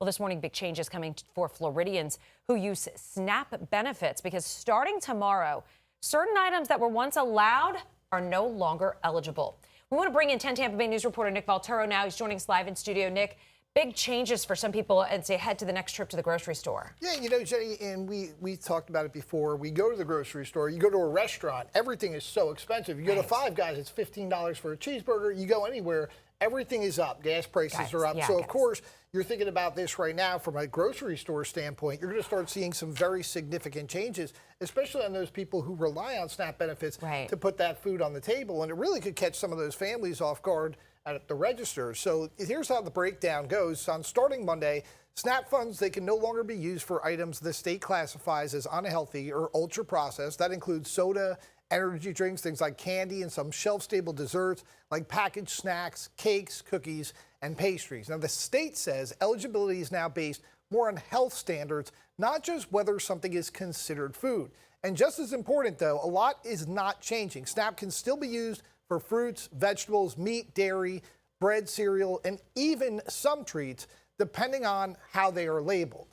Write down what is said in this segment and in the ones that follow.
Well, this morning, big changes coming for Floridians who use SNAP benefits because starting tomorrow, certain items that were once allowed are no longer eligible. We want to bring in 10 Tampa Bay News reporter Nick Valtero now. He's joining us live in studio. Nick, big changes for some people as they head to the next trip to the grocery store. Yeah, you know, Jenny, and we talked about it before. We go to the grocery store, you go to a restaurant, everything is so expensive. You go to Five Guys, it's $15 for a cheeseburger. You go anywhere, everything is up. Gas prices are up. So, of course, you're thinking about this right now from a grocery store standpoint. You're going to start seeing some very significant changes, especially on those people who rely on SNAP benefits to put that food on the table. And it really could catch some of those families off guard at the register. So here's how the breakdown goes. On starting Monday, SNAP funds, they can no longer be used for items the state classifies as unhealthy or ultra processed. That includes soda, energy drinks, things like candy, and some shelf-stable desserts like packaged snacks, cakes, cookies, and pastries. Now, the state says eligibility is now based more on health standards, not just whether something is considered food. And just as important, though, a lot is not changing. SNAP can still be used for fruits, vegetables, meat, dairy, bread, cereal, and even some treats, depending on how they are labeled.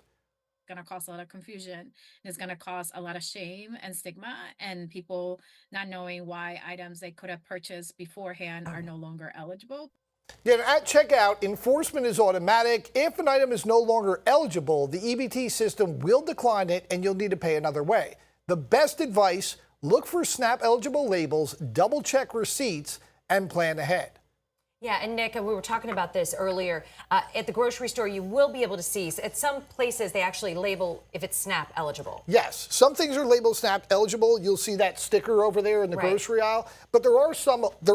Going to cause a lot of confusion. It's going to cause a lot of shame and stigma, and people not knowing why items they could have purchased beforehand are no longer eligible. Yeah, at checkout, enforcement is automatic. If an item is no longer eligible, the EBT system will decline it and you'll need to pay another way. The best advice, look for SNAP eligible labels, double check receipts, and plan ahead. Yeah, and Nick, we were talking about this earlier. At the grocery store, you will be able to see, at some places, they actually label if it's SNAP eligible. Yes, some things are labeled SNAP eligible. You'll see that sticker over there in the grocery aisle. But there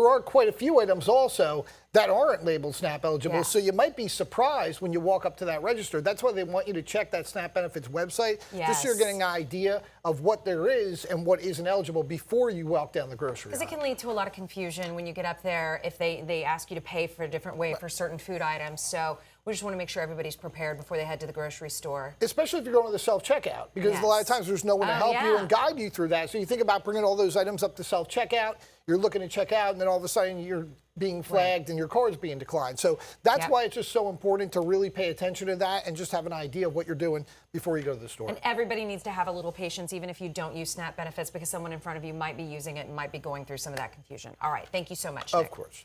are quite a few items also that aren't labeled SNAP eligible. So you might be surprised when you walk up to that register. That's why they want you to check that SNAP benefits website, just so you're getting an idea of what there is and what isn't eligible before you walk down the grocery aisle. Because it can lead to a lot of confusion when you get up there if they ask you to pay for a different way for certain food items. So we just want to make sure everybody's prepared before they head to the grocery store. Especially if you're going to the self-checkout, because a lot of times there's no one to help you and guide you through that. So you think about bringing all those items up to self-checkout, you're looking to check out, and then all of a sudden you're being flagged and your car is being declined. So that's why it's just so important to really pay attention to that and just have an idea of what you're doing before you go to the store. And everybody needs to have a little patience, even if you don't use SNAP benefits, because someone in front of you might be using it and might be going through some of that confusion. All right. Thank you so much, Nick. Of course.